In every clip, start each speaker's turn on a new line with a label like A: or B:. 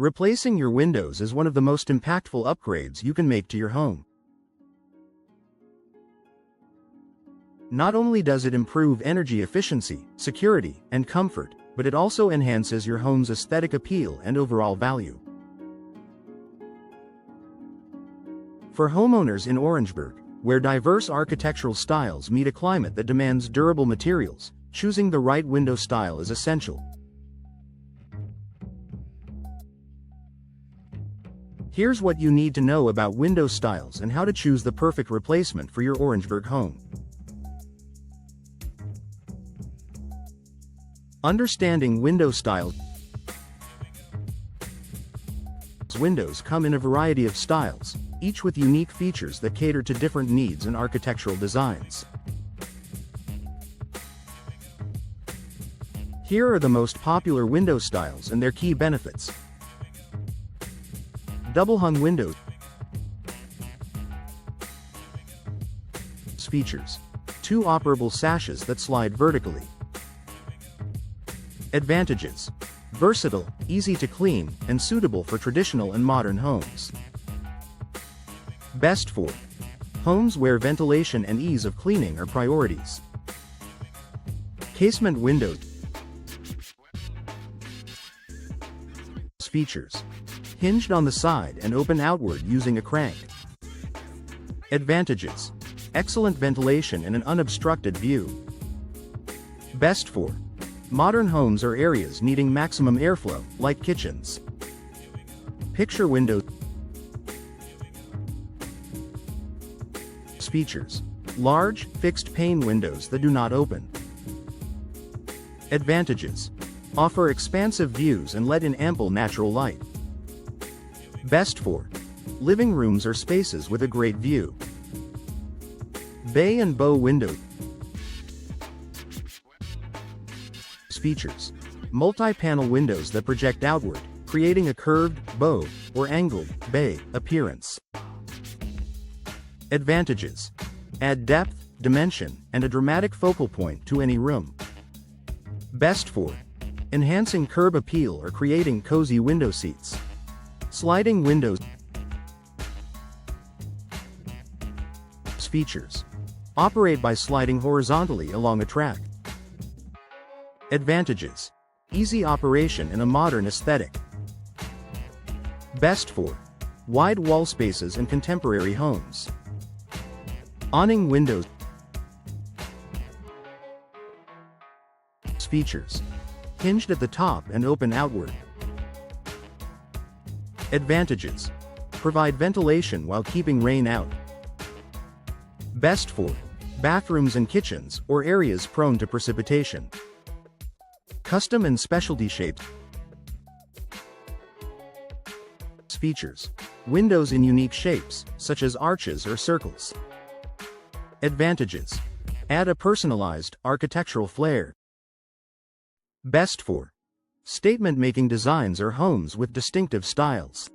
A: Replacing your windows is one of the most impactful upgrades you can make to your home. Not only does it improve energy efficiency, security, and comfort, but it also enhances your home's aesthetic appeal and overall value. For homeowners in Orangeburg, where diverse architectural styles meet a climate that demands durable materials, choosing the right window style is essential. Here's what you need to know about window styles and how to choose the perfect replacement for your Orangeburg home. Understanding window styles. Windows come in a variety of styles, each with unique features that cater to different needs and architectural designs. Here are the most popular window styles and their key benefits. Double-hung windows. Features: 2 operable sashes that slide vertically. Advantages: versatile, easy to clean, and suitable for traditional and modern homes. Best for homes where ventilation and ease of cleaning are priorities. Casement windows. Features: hinged on the side and open outward using a crank. Advantages: excellent ventilation and an unobstructed view. Best for modern homes or areas needing maximum airflow, like kitchens. Picture windows. Features: large, fixed-pane windows that do not open. Advantages: offer expansive views and let in ample natural light. Best for living rooms or spaces with a great view. Bay and bow windows. Features: multi-panel windows that project outward, creating a curved, bow, or angled, bay appearance. Advantages: add depth, dimension, and a dramatic focal point to any room. Best for enhancing curb appeal or creating cozy window seats. Sliding windows. Features: operate by sliding horizontally along a track. Advantages: easy operation in a modern aesthetic. Best for wide wall spaces in contemporary homes. Awning windows. Features: hinged at the top and open outward. Advantages: provide ventilation while keeping rain out. Best for bathrooms and kitchens or areas prone to precipitation. Custom and specialty shapes. Features: windows in unique shapes, such as arches or circles. Advantages: add a personalized, architectural flair. Best for statement-making designs or homes with distinctive styles.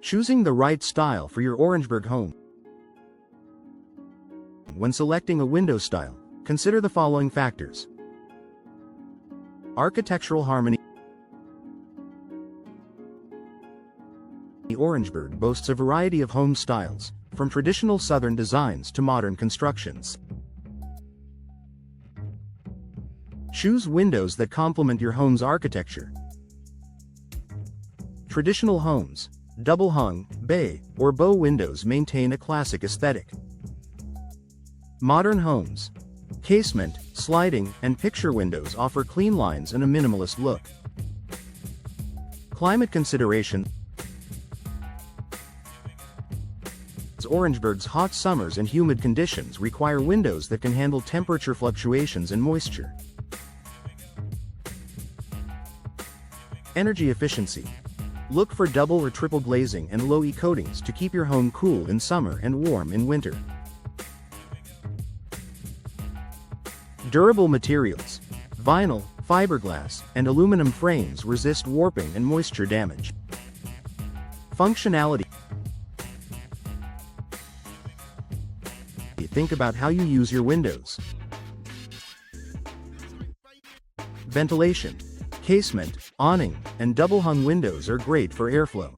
A: Choosing the right style for your Orangeburg home. When selecting a window style, consider the following factors. Architectural harmony. Orangeburg boasts a variety of home styles, from traditional southern designs to modern constructions. Choose windows that complement your home's architecture. Traditional homes, double-hung, bay, or bow windows maintain a classic aesthetic. Modern homes, casement, sliding, and picture windows offer clean lines and a minimalist look. Climate consideration. Orangeburg's hot summers and humid conditions require windows that can handle temperature fluctuations and moisture. Energy efficiency. Look for double or triple glazing and low-E coatings to keep your home cool in summer and warm in winter. Durable materials. Vinyl, fiberglass, and aluminum frames resist warping and moisture damage. Functionality. Think about how you use your windows. Ventilation. Casement, awning, and double-hung windows are great for airflow.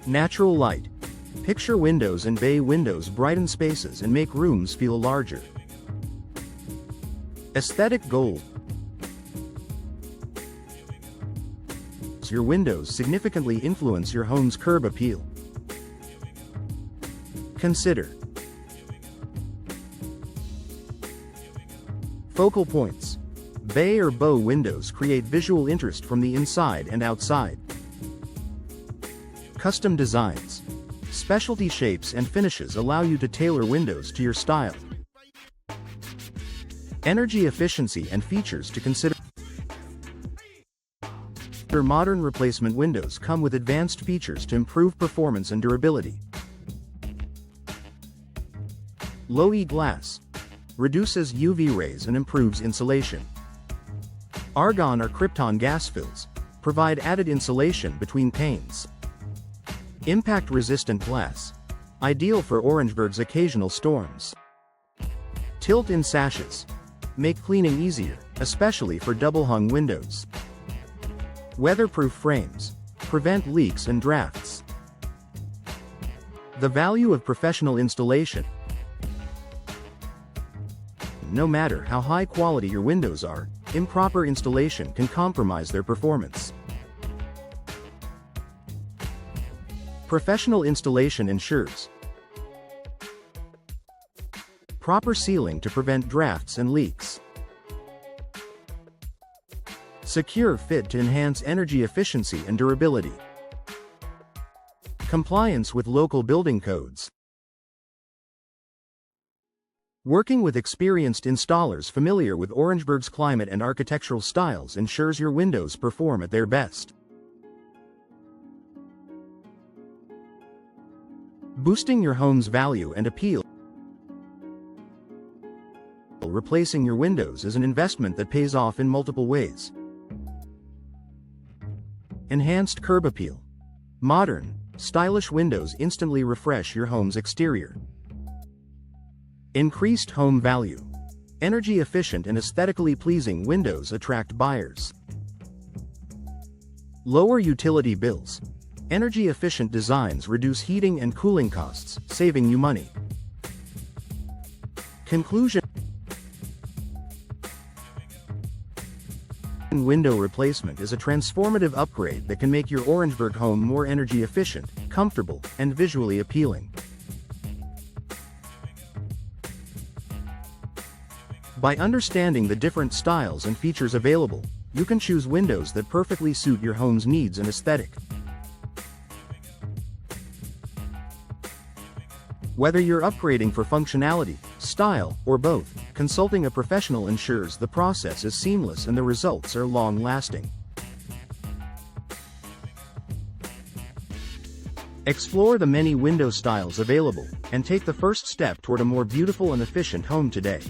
A: Natural light. Picture windows and bay windows brighten spaces and make rooms feel larger. Aesthetic gold. Your windows significantly influence your home's curb appeal. Consider focal points. Bay or bow windows create visual interest from the inside and outside. Custom designs. Specialty shapes and finishes allow you to tailor windows to your style. Energy efficiency and features to consider. Modern replacement windows come with advanced features to improve performance and durability. Low-E glass. Reduces UV rays and improves insulation. Argon or krypton gas fills provide added insulation between panes. Impact-resistant glass. Ideal for Orangeburg's occasional storms. Tilt-in sashes. Make cleaning easier, especially for double-hung windows. Weatherproof frames. Prevent leaks and drafts. The value of professional installation. No matter how high quality your windows are, improper installation can compromise their performance. Professional installation ensures proper sealing to prevent drafts and leaks. Secure fit to enhance energy efficiency and durability. Compliance with local building codes. Working with experienced installers familiar with Orangeburg's climate and architectural styles ensures your windows perform at their best. Boosting your home's value and appeal. Replacing your windows is an investment that pays off in multiple ways. Enhanced curb appeal. Modern, stylish windows instantly refresh your home's exterior. Increased home value. Energy efficient and aesthetically pleasing windows attract buyers. Lower utility bills. Energy efficient designs reduce heating and cooling costs, saving you money. Conclusion. Window replacement is a transformative upgrade that can make your Orangeburg home more energy efficient, comfortable, and visually appealing. By understanding the different styles and features available, you can choose windows that perfectly suit your home's needs and aesthetic. Whether you're upgrading for functionality, style, or both, consulting a professional ensures the process is seamless and the results are long-lasting. Explore the many window styles available, and take the first step toward a more beautiful and efficient home today.